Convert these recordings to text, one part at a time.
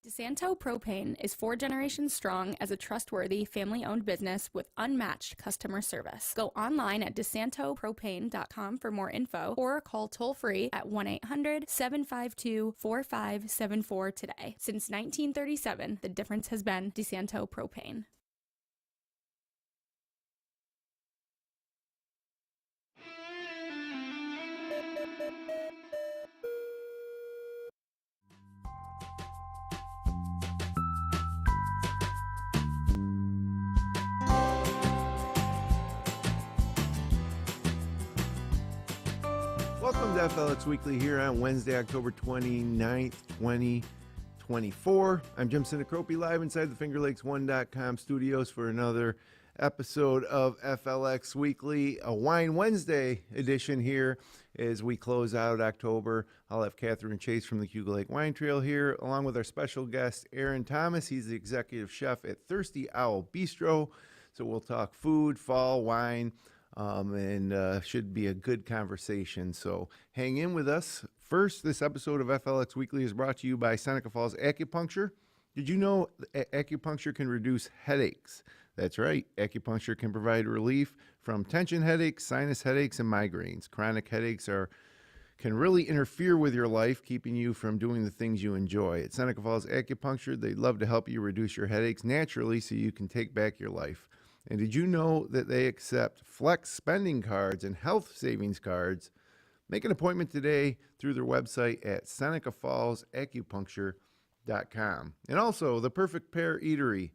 DeSanto Propane is 4 generations strong as a trustworthy, family-owned business with unmatched customer service. Go online at DeSantoPropane.com for more info or call toll-free at 1-800-752-4574 today. Since 1937, the difference has been DeSanto Propane. Welcome to FLX Weekly here on Wednesday, October 29th, 2024. I'm Jim Sinacropi, live inside the FingerLakes1.com studios for another episode of FLX Weekly, a Wine Wednesday edition here as we close out October. I'll have Catherine Chase from the Cayuga Lake Wine Trail here, along with our special guest, Aaron Thomas. He's the executive chef at Thirst Owl Bistro. So we'll talk food, fall, wine, and should be a good conversation. So hang in with us. First, this episode of FLX Weekly is brought to you by Seneca Falls Acupuncture. Did you know acupuncture can reduce headaches? That's right. Acupuncture can provide relief from tension headaches, sinus headaches, and migraines. Chronic headaches can really interfere with your life, keeping you from doing the things you enjoy. At Seneca Falls Acupuncture, they'd love to help you reduce your headaches naturally so you can take back your life. And did you know that they accept FLX spending cards and health savings cards? Make an appointment today through their website at SenecaFallsAcupuncture.com. And also, the Perfect Pair Eatery,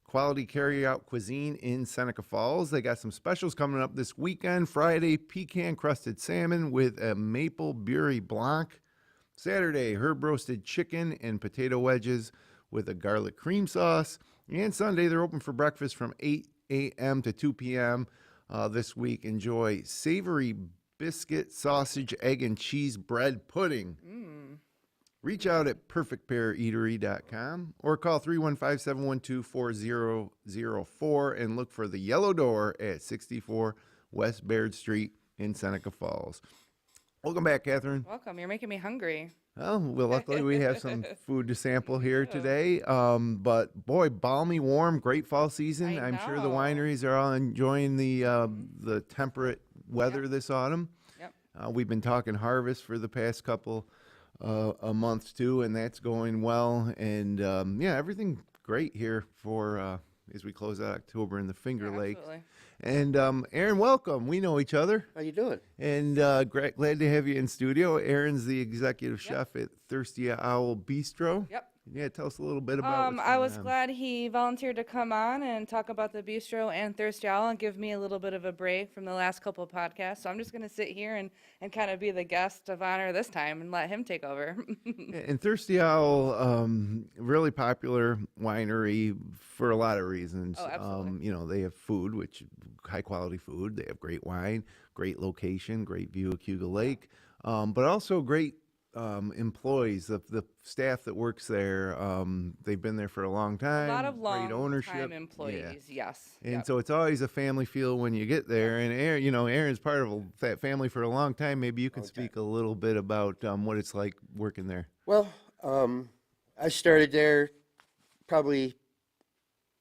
quality carry-out cuisine in Seneca Falls. They got some specials coming up this weekend. Friday, pecan-crusted salmon with a maple beurre blanc. Saturday, herb-roasted chicken and potato wedges with a garlic cream sauce. And Sunday, they're open for breakfast from 8 a.m. to 2 p.m. This week. Enjoy savory biscuit, sausage, egg, and cheese bread pudding. Reach out at perfectpaireatery.com or call 315-712-4004 and look for the Yellow Door at 64 West Baird Street in Seneca Falls. Welcome back, Catherine. Welcome. You're making me hungry. Well, luckily we have some food to sample here today. But boy, balmy, warm, great fall season. I'm sure the wineries are all enjoying the temperate weather this autumn. Yep. We've been talking harvest for the past couple a month too, and that's going well. And everything great here for as we close out October in the Finger Lakes. Absolutely. And Aaron, welcome. We know each other. How you doing? And glad to have you in studio. Aaron's the executive chef at Thirsty Owl Bistro. Yep. Yeah, tell us a little bit about what's I was going on. glad he volunteered to come on and talk about the bistro and Thirsty Owl and give me a little bit of a break from the last couple of podcasts. So I'm just going to sit here and kind of be the guest of honor this time and let him take over. And Thirsty Owl, really popular winery for a lot of reasons. Oh, absolutely. They have food, which high quality food. They have great wine, great location, great view of Cayuga Lake, but also great employees, the staff that works there. They've been there for a long time. A lot of great ownership. time employees, yes. And so it's always a family feel when you get there. And Aaron's part of that family for a long time. Maybe you can speak a little bit about what it's like working there. Well, I started there probably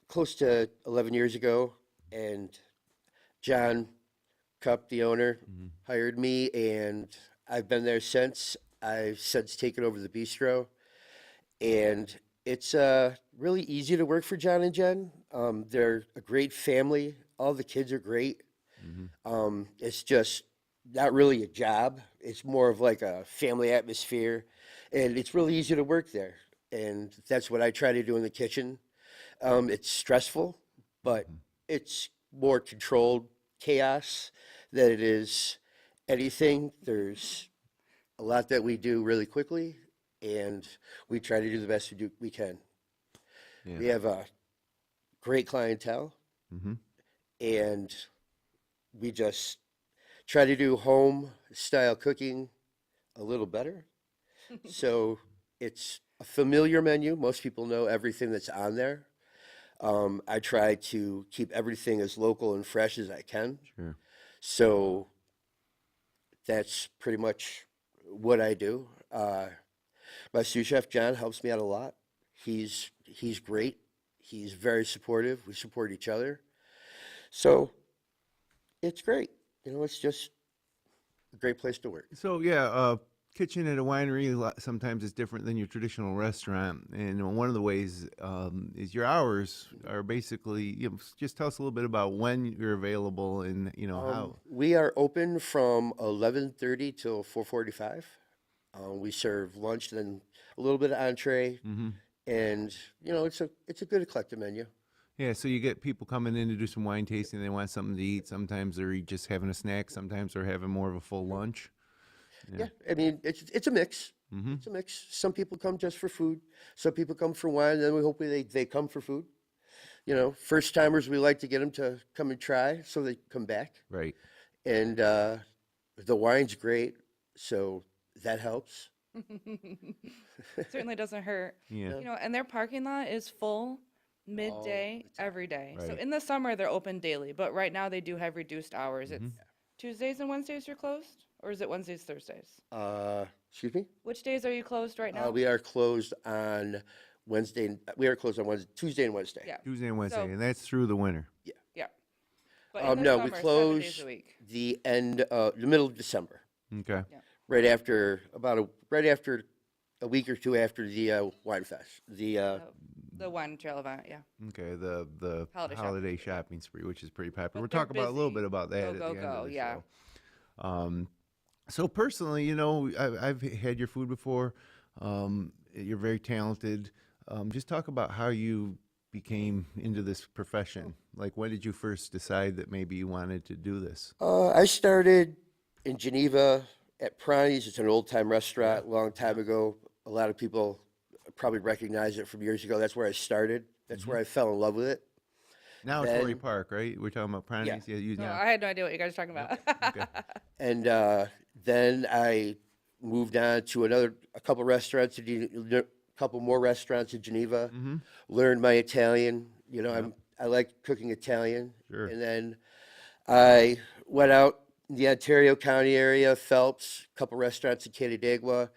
close to 11 years ago, and John Cupp, the owner, hired me, and I've been there since. I've since taken over the bistro, and it's really easy to work for John and Jen. They're a great family. All the kids are great. It's just not really a job. It's more of like a family atmosphere, and it's really easy to work there. And that's what I try to do in the kitchen. It's stressful, but it's more controlled chaos than it is anything. There's a lot that we do really quickly, and we try to do the best we can. Yeah. We have a great clientele, and we just try to do home-style cooking a little better. So it's a familiar menu. Most people know everything that's on there. I try to keep everything as local and fresh as I can. Sure. So that's pretty much what I do. My sous chef, John, helps me out a lot. He's great. He's very supportive. We support each other. So it's great. It's just a great place to work. So yeah, kitchen at a winery sometimes is different than your traditional restaurant, and one of the ways is your hours are basically. Just tell us a little bit about when you're available and how. We are open from 11:30 till 4:45. We serve lunch, then a little bit of entree, and it's a good eclectic menu. Yeah, so you get people coming in to do some wine tasting. They want something to eat. Sometimes they're just having a snack. Sometimes they're having more of a full lunch. Yeah, I mean it's a mix. It's a mix. Some people come just for food. Some people come for wine. Then we hope they come for food. First timers, we like to get them to come and try so they come back. Right. And the wine's great, so that helps. Certainly doesn't hurt. Yeah. And their parking lot is full midday every day. So Right. in the summer they're open daily, but right now they do have reduced hours. It's Tuesdays and Wednesdays you're closed, or is it Wednesdays, Thursdays? Excuse me? Which days are you closed right now? We are closed on Wednesday. We are closed on Tuesday and Wednesday. Yeah. Tuesday and Wednesday, So- and that's through the winter. Yeah. But in the No, summer, we 7 days close a week. the middle of December, Okay. right after a week or two after the wine fest. The wine trail event, yeah. Okay. The Holiday holiday shopping spree, which is pretty popular. But We'll they're talk about a little busy. bit about that Go, at go, the end go, of the yeah. show. So personally, I've had your food before. You're very talented. Just talk about how you became into this profession. Like, when did you first decide that maybe you wanted to do this? I started in Geneva at Prani's. It's an old-time restaurant, a long time ago. A lot of people probably recognize it from years ago. That's where I started. That's where I fell in love with it. Now it's Torrey Then- Park, right? We're talking about Prani's. Yeah. No, I had no idea what you guys were talking about. Okay. And then I moved on to a couple restaurants, a couple more restaurants in Geneva. Learned my Italian. I like cooking Italian. Sure. And then I went out in the Ontario County area, Phelps, a couple restaurants in Canandaigua.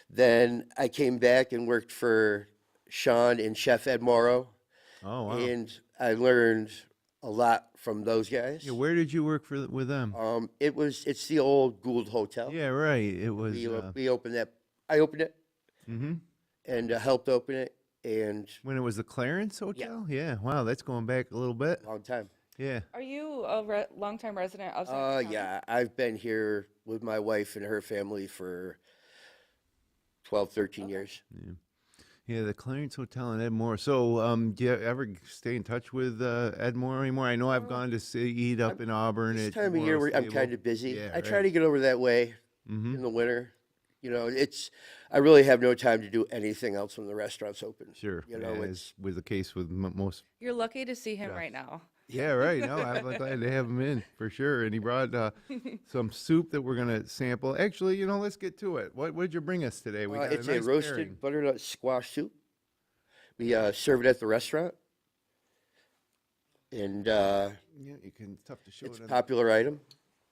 Then I came back and worked for Sean and Chef Ed Morrow, Oh wow. and I learned a lot from those guys. Yeah, where did you work with them? It's the old Gould Hotel. Yeah, right. It was. We opened that. I opened it and helped open it, and When it was the Clarence Hotel? Yeah. Wow, that's going back a little bit. long time. Yeah. Are you a longtime resident of Santa County? Yeah, I've been here with my wife and her family for 12, 13 years. Yeah, the Clarence Hotel in Edmore. So, do you ever stay in touch with Edmore anymore? I know I've gone to eat up in Auburn. This at time of year, Memorial I'm Stable. kind of busy. Yeah, I try right. to get over that way in the winter. I really have no time to do anything else when the restaurant's open. Sure. You know, as was the case with most. You're lucky to see him right now. Yeah, right. No, I'm glad to have him in for sure. And he brought some soup that we're gonna sample. Actually, let's get to it. What did you bring us today? We got It's a nice a roasted pairing. butternut squash soup. We serve it at the restaurant, and Yeah, you can. Tough to show it's it. a on popular item.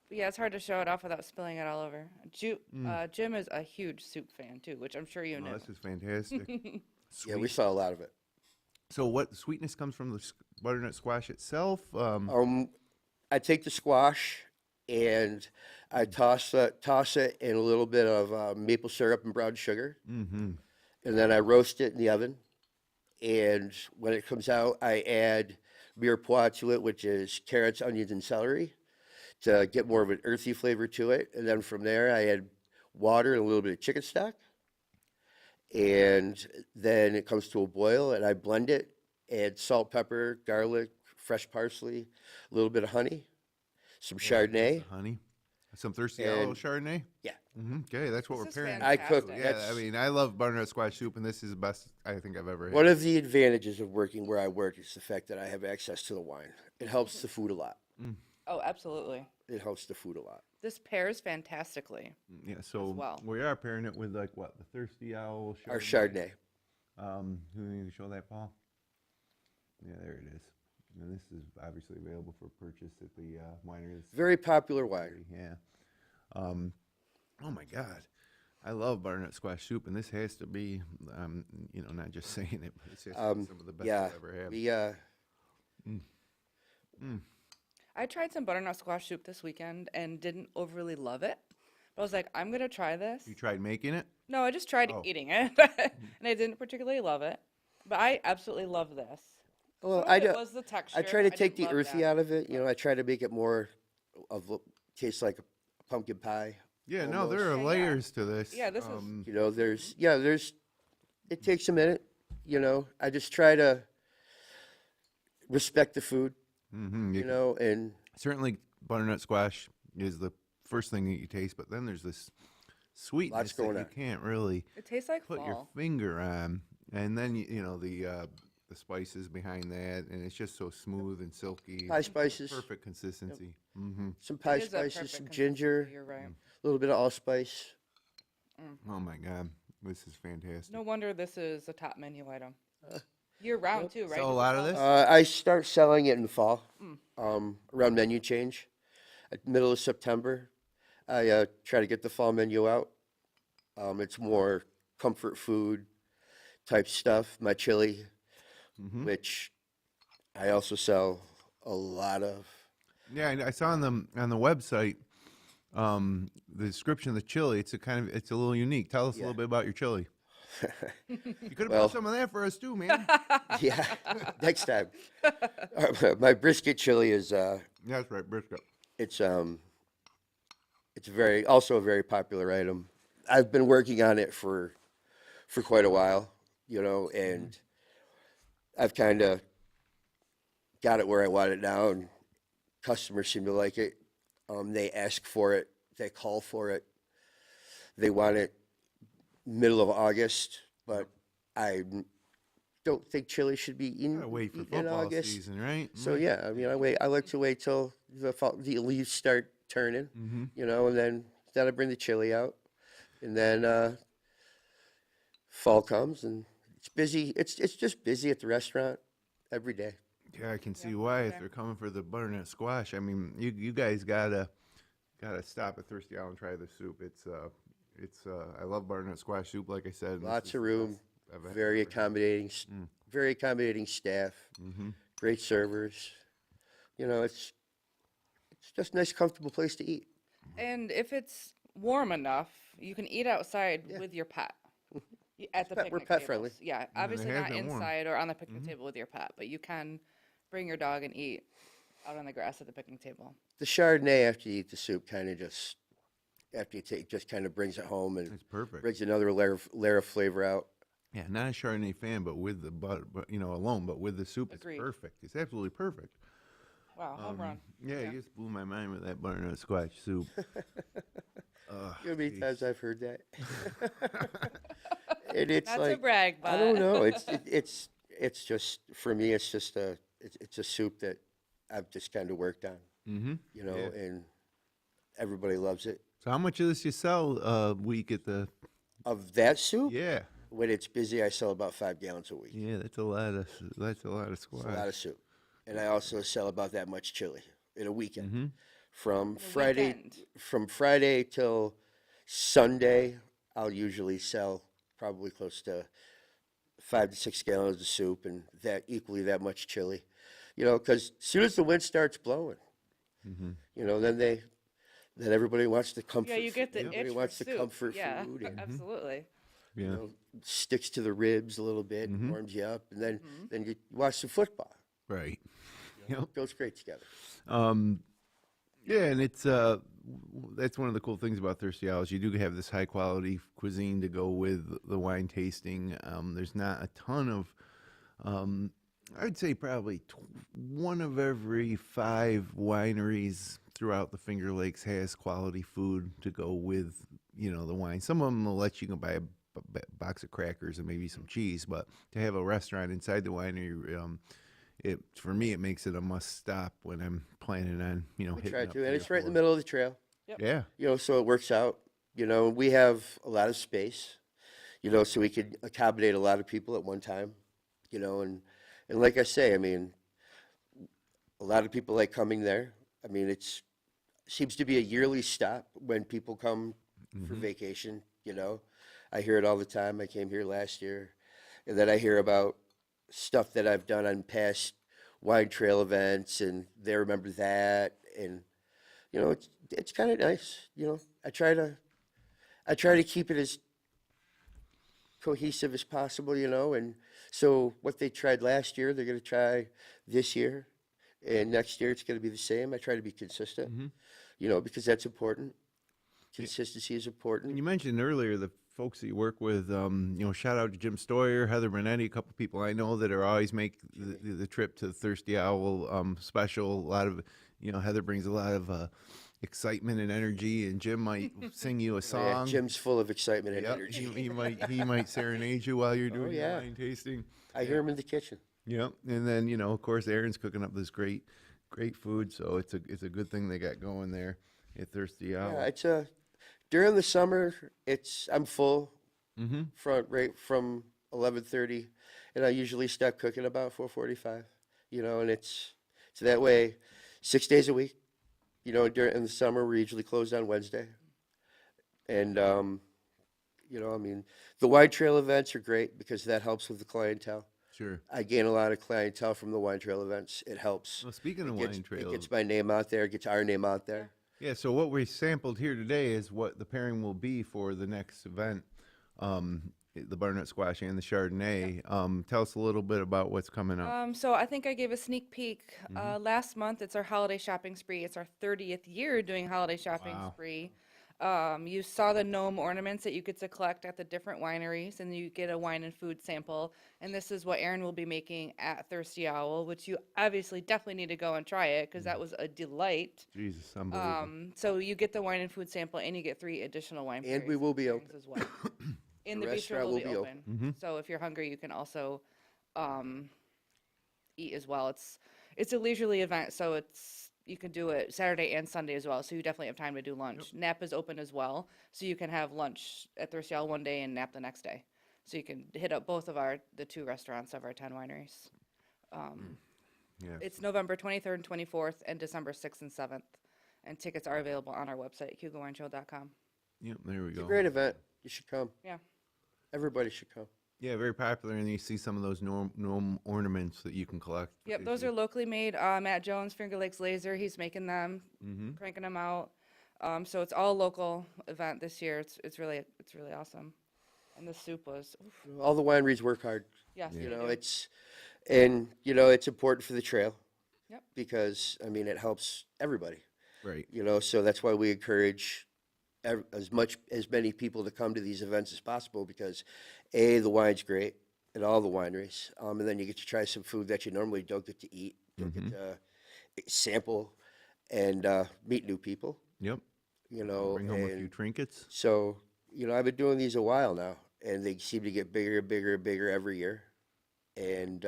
But yeah, it's hard to show it off without spilling it all over. Jim is a huge soup fan too, which I'm sure you Oh, know. this is fantastic. Yeah, we Sweet. saw a lot of it. So, what sweetness comes from the butternut squash itself? I take the squash and I toss it in a little bit of maple syrup and brown sugar, and then I roast it in the oven. And when it comes out, I add mirepoix to it, which is carrots, onions, and celery, to get more of an earthy flavor to it. And then from there, I add water and a little bit of chicken stock. And then it comes to a boil, and I blend it, add salt, pepper, garlic, fresh parsley, a little bit of honey, some Chardonnay. Honey, some Thirsty Owl And- Chardonnay. Yeah. Okay, that's what This we're is pairing. I cook. fantastic. Yeah, That's I mean, I love butternut squash soup, and this is the best I think I've ever had. one of the advantages of working where I work is the fact that I have access to the wine. It helps the food a lot. Oh, absolutely. It helps the food a lot. This pairs fantastically. Yeah, so well. we are pairing it with the Thirsty Owl Chardonnay. Our Chardonnay. Who you show that, Paul? Yeah, there it is. And this is obviously available for purchase at the winery. Very popular wine. Yeah. Oh my God. I love butternut squash soup, and this has to be, not just saying it, but it's just some of the best Yeah, I've ever had. we I tried some butternut squash soup this weekend and didn't overly love it. But I was like, I'm gonna try this. You tried making it? No, I just tried Oh. eating it, and I didn't particularly love it. But I absolutely love this. well, Some I of it do. was the texture. I try to take didn't the love earthy that. out of it. I try to make it more of taste like a pumpkin pie. Yeah, no, there are Yeah, yeah. layers to this. Yeah, this is- There's it takes a minute. I just try to respect the food. And Certainly butternut squash is the first thing that you taste, but then there's this sweetness that going you on. can't really It tastes like put your fall. finger on, and then the spices behind that, and it's just so smooth and silky. pie spices, Perfect consistency. Mm-hmm. some pie It is a spices, perfect some consistency, ginger, You're right. a little bit of allspice. Oh my God, this is fantastic. No wonder this is a top menu item. Year round too, right? Sell a Does it lot of sell- this? I start selling it in fall, around menu change, at middle of September. I try to get the fall menu out. It's more comfort food type stuff. My chili, which I also sell a lot of. Yeah, I saw on the website the description of the chili. It's a little unique. Tell us a little bit about your chili. You could have Well- brought some of that for us too, man. Yeah, next time. My brisket chili is That's right, brisket. it's also a very popular item. I've been working on it for quite a while, and I've kind of got it where I want it now, and customers seem to like it. They ask for it, they call for it, they want it middle of August, but I don't think chili should be Gotta wait for eaten in football August. season, right? So yeah, I mean, I like to wait till the leaves start turning, and then I bring the chili out, and then fall comes and it's busy. It's just busy at the restaurant every day. Yeah, I can see why if they're coming for the butternut squash. I mean, you guys gotta stop at Thirsty Owl and try the soup. It's I love butternut squash soup. Like I said, and this Lots is of the room, best I've very ever had. accommodating, very accommodating staff, great servers. It's just a nice, comfortable place to eat. And if it's warm enough, you can eat outside with your pet. At the We're picnic pet friendly. tables. Yeah, obviously have not been warm. inside or on the picnic table with your pet, but you can bring your dog and eat out on the grass at the picnic table. The Chardonnay after you eat the soup kind of just after you take just kind of brings it home and It's perfect. brings another layer of flavor out. Yeah, not a Chardonnay fan, but with the butter, alone, but with the soup, Agreed. it's perfect. It's absolutely perfect. Wow, home run. Yeah, you just blew my mind with that butternut squash soup. You know how many times I've heard that? And it's Not like to brag, but I don't know. It's just for me. It's just it's a soup that I've just kind of worked on. And everybody loves it. So how much of this you sell a week at the? Of that soup, Yeah, when it's busy, I sell about 5 gallons a week. yeah, that's a lot of squash. It's a lot of soup, and I also sell about that much chili in a weekend. From a Friday, weekend. from Friday till Sunday, I'll usually sell probably close to 5 to 6 gallons of soup, and that much chili. Because as soon as the wind starts blowing, then everybody wants the comfort. Yeah, you get the everybody itch for wants the soup. comfort Yeah, food. And, absolutely. Yeah, sticks to the ribs a little bit, warms you up, and then you watch some football. right. Yep. Goes great together. Yeah, and it's that's one of the cool things about Thirsty Owls. You do have this high quality cuisine to go with the wine tasting. There's not a ton of, I'd say probably one of every 5 wineries throughout the Finger Lakes has quality food to go with, the wine. Some of them will let you go buy a box of crackers and maybe some cheese, but to have a restaurant inside the winery, for me, it makes it a must stop when I'm planning on, We hitting try up to, and it's 3 or right in the 4. middle of the trail. Yeah. So it works out. We have a lot of space. So we could accommodate a lot of people at one time. And like I say, I mean, a lot of people like coming there. I mean, seems to be a yearly stop when people come for vacation you know. I hear it all the time. I came here last year, and then I hear about stuff that I've done on past wine trail events, and they remember that, and you know, it's kind of nice. You know, I try to keep it as cohesive as possible, you know, and so what they tried last year, they're going to try this year, and next year it's going to be the same. I try to be consistent, you know, because that's important. Consistency is And important. you mentioned earlier the folks that you work with. Shout out to Jim Stoyer, Heather Brunetti, a couple people I know that are always make the trip to the Thirsty Owl special. A lot of, Heather brings a lot of excitement and energy, and Jim might sing you a Yeah, song. Jim's full of excitement and Yep, energy. he might serenade you while you're doing your yeah. wine tasting. I hear him in the kitchen. Yep, and then of course Aaron's cooking up this great food, so it's a good thing they got going there at Thirsty Owl. Yeah, it's during the summer, I'm full right from 11:30, and I usually stop cooking about 4:45. You know, and it's that way 6 days a week. You know, in the summer we're usually closed on Wednesday, and I mean, the wine trail events are great because that helps with the clientele. Sure. I gain a lot of clientele from the wine trail events. It helps. Well, speaking of It gets- wine trails, it gets my name out there. It gets our name out there. yeah. So what we sampled here today is what the pairing will be for the next event, the butternut squash and the Chardonnay. Tell us a little bit about what's coming up. So I think I gave a sneak peek last month. It's our holiday shopping spree. It's our 30th year doing holiday shopping Wow. spree. You saw the gnome ornaments that you get to collect at the different wineries, and you get a wine and food sample. And this is what Aaron will be making at Thirsty Owl, which you obviously definitely need to go and try it because that was a delight. Jesus, unbelievable. So you get the wine and food sample, and you get 3 additional wine And we pairings- will be pairings as well. And The the bistro restaurant will be open. So if you're hungry, you can also eat as well. It's a leisurely event, so you can do it Saturday and Sunday as well. So you definitely have time to do lunch. Nap is open as well, so you can have lunch at Thirsty Owl one day and nap the next day. So you can hit up both of the 2 restaurants of our 10 wineries. Yeah. It's November 23rd and 24th and December 6th and 7th. And tickets are available on our website, CayugaWineShow.com. Yep. There we It's a go. great event. You should come. Yeah. Everybody should come. Yeah, very popular, and you see some of those gnome ornaments that you can collect. Yep, those are locally made. Matt Jones, Finger Lakes Laser, he's making them, cranking them out. So it's all local event this year. It's really awesome. And the soup was, oof, All the wineries work hard. yes, You they know, do. it's important for the trail. Yep. Because I mean, it helps everybody. right. You know, so that's why we encourage as many people to come to these events as possible because the wine's great at all the wineries, and then you get to try some food that you normally don't get to eat, don't get to sample, and meet new people. Yep. You know, Bring home a few and trinkets. so I've been doing these a while now, and they seem to get bigger and bigger and bigger every year, and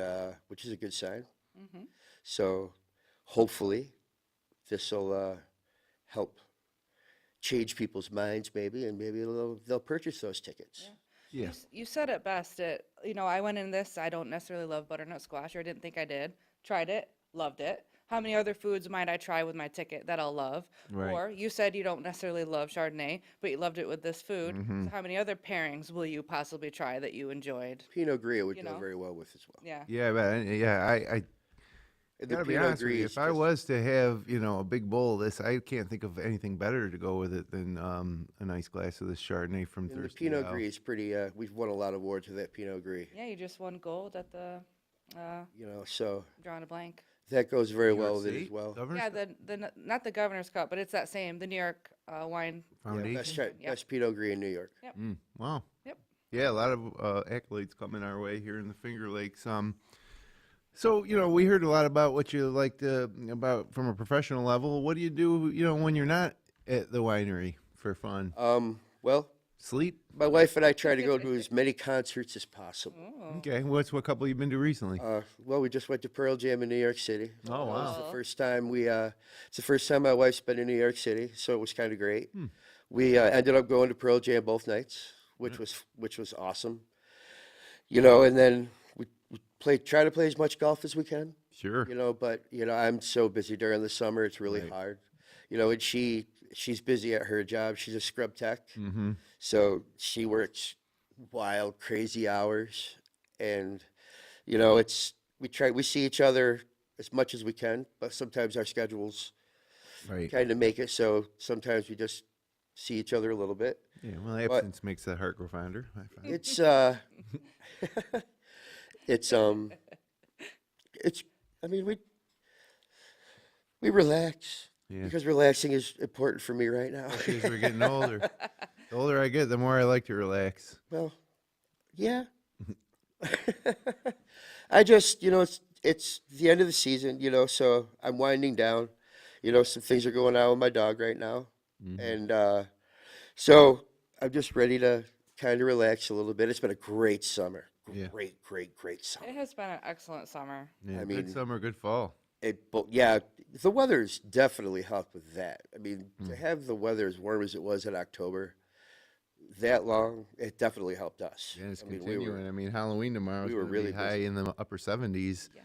which is a good sign. So hopefully, this will help change people's minds, maybe, and maybe they'll purchase those tickets. Yeah. You said it best. I went in this, I don't necessarily love butternut squash, or I didn't think I did. Tried it, loved it. How many other foods might I try with my ticket that I'll love? Right. Or you said you don't necessarily love Chardonnay, but you loved it with this food. So how many other pairings will you possibly try that you enjoyed? Pinot Gris would You go know? very well with as well. Yeah. Yeah, but I And the gotta be Pinot honest with Gris you. is If I just- was to have a big bowl of this, I can't think of anything better to go with it than a nice glass of this Chardonnay from and the Thirsty Pinot Owl. Gris is pretty. We've won a lot of awards with that Pinot Gris. Yeah, you just won gold at the So drawing a blank. that goes very New York well with it State as well. Governor's Yeah, the not the Governor's Cup, but it's that same, the New York wine. Yeah, Foundation. best Pinot Gris in New York. Wow. Yep. Yeah, a lot of accolades coming our way here in the Finger Lakes. So we heard a lot about what you like about from a professional level. What do you do, when you're not at the winery for fun? Well, Sleep. my wife and I try to go to as many concerts as possible. Okay. What couple you been to recently? Well, we just went to Pearl Jam in New York City. Oh, wow. It's the first time it's the first time my wife's been in New York City, so it was kind of great. We ended up going to Pearl Jam both nights, which was awesome. And then we try to play as much golf as we can. Sure. But I'm so busy during the summer, it's really Right. hard. And she's busy at her job. She's a scrub tech. Mm-hmm. So she works wild, crazy hours. And, you know, we see each other as much as we can, but sometimes our schedules Right. kind of make it so sometimes we just see each other a little bit. Yeah. Well, absence makes the heart grow fonder. I find. It's, it's, I mean, we relax Yeah. because relaxing is important for me right now. As we're getting older. The older I get, the more I like to relax. Well, yeah. I just, you know, it's the end of the season, you know, so I'm winding down. You know, some things are going on with my dog right now. Mm-hmm. And so I'm just ready to kind of relax a little bit. It's been a great summer. Yeah. Great summer. It has been an excellent summer. Yeah, I good mean- summer, good fall. Yeah, the weather's definitely helped with that. I mean, to have the weather as warm as it was in October that long, it definitely helped us. Yeah, it's I mean, continuing. Halloween tomorrow is we were going to really be high busy. in the upper 70s. Yeah.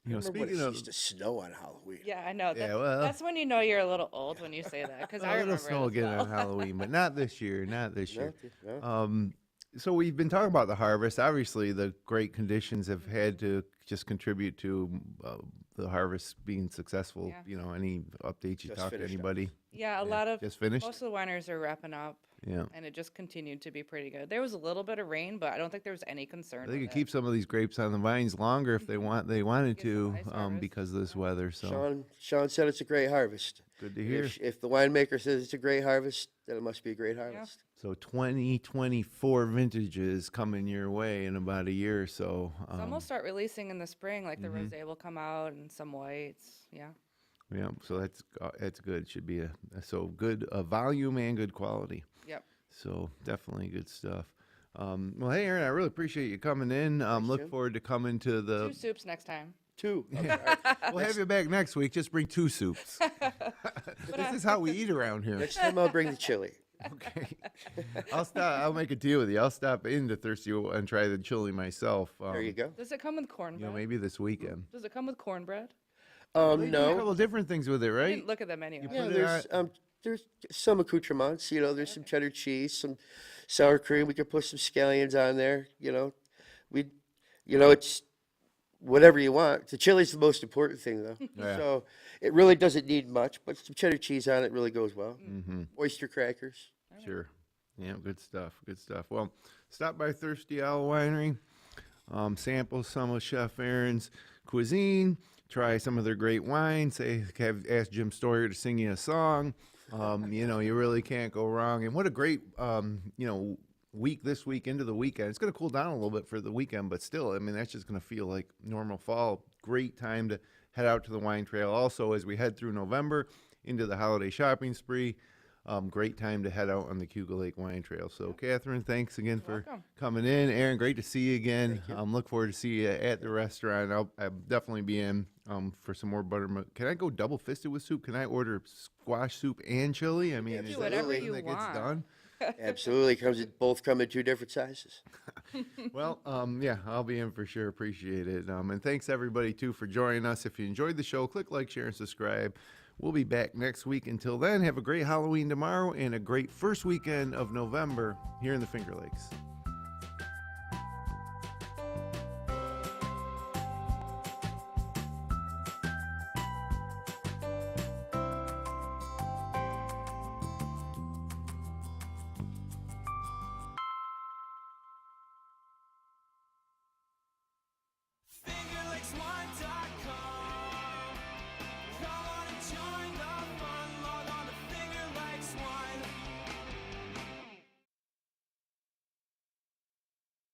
You know, Remember when speaking it of used to snow on Halloween? Yeah, I know. Yeah, well- That's when you know you're a little old when you say that, because I a remember little snow it as again well. on Halloween, but not this year. Not this year. No. So we've been talking about the harvest. Obviously, the great conditions have had to just contribute to the harvest being successful. Yeah. You know, any updates you Just talk to finished up. anybody? Yeah, a lot of Just finished. most of the wineries are wrapping up, Yeah. and it just continued to be pretty good. There was a little bit of rain, but I don't think there was any concern. They with could it. keep some of these grapes on the vines longer if they wanted Get some to, nice harvest. because of this weather. So Sean said it's a great harvest. good to hear. If the winemaker says it's a great harvest, then it must be a great harvest. So 2024 vintages coming your way in about a year or so. Some will start releasing in the spring, like the Mm-hmm. rosé will come out and some whites. Yeah. Yeah, so that's good. Should be so good volume and good quality. Yep. So definitely good stuff. Well, hey, Aaron, I really appreciate you coming in. Look Jim. forward to coming to the. 2 soups next time. Two. We'll have you back next week. Just bring 2 soups. This is how we eat around here. Next time I'll bring the chili. Okay. I'll make a deal with you. I'll stop into Thirsty and try the chili myself. There you go. Does it come with cornbread? You know, maybe this weekend. Does it come with cornbread? A No. couple different things with it, I right? didn't look at the menu. You Yeah, put it there's some accoutrements. You know, there's some cheddar cheese, some sour cream. We could put some scallions on there. You know, it's whatever you want. The chili's the most important thing, though. Yeah. So it really doesn't need much, but some cheddar cheese on it really goes well. Mm-hmm. Oyster crackers. Sure. Yeah, good stuff. Good stuff. Well, stop by Thirsty Owl Winery, sample some of Chef Aaron's cuisine, try some of their great wine. Ask Jim Stoyer to sing you a song. You know, you really can't go wrong. And what a great, week this week into the weekend. It's going to cool down a little bit for the weekend, but still, I mean, that's just going to feel like normal fall. Great time to head out to the wine trail. Also, as we head through November into the holiday shopping spree. Great time to head out on the Cayuga Lake Wine Trail. So, Catherine, thanks again for welcome. coming in. Aaron, great to see you again. Look forward to see you at the restaurant. I'll definitely be in for some more buttermilk. Can I go double fisted with soup? Can I order squash soup and chili? I mean, is Do that whatever something you that gets want. done? Absolutely. Both come in 2 different sizes. Well, yeah, I'll be in for sure. Appreciate it. And thanks everybody too for joining us. If you enjoyed the show, click like, share, and subscribe. We'll be back next week. Until then, have a great Halloween tomorrow and a great first weekend of November here in the Finger Lakes.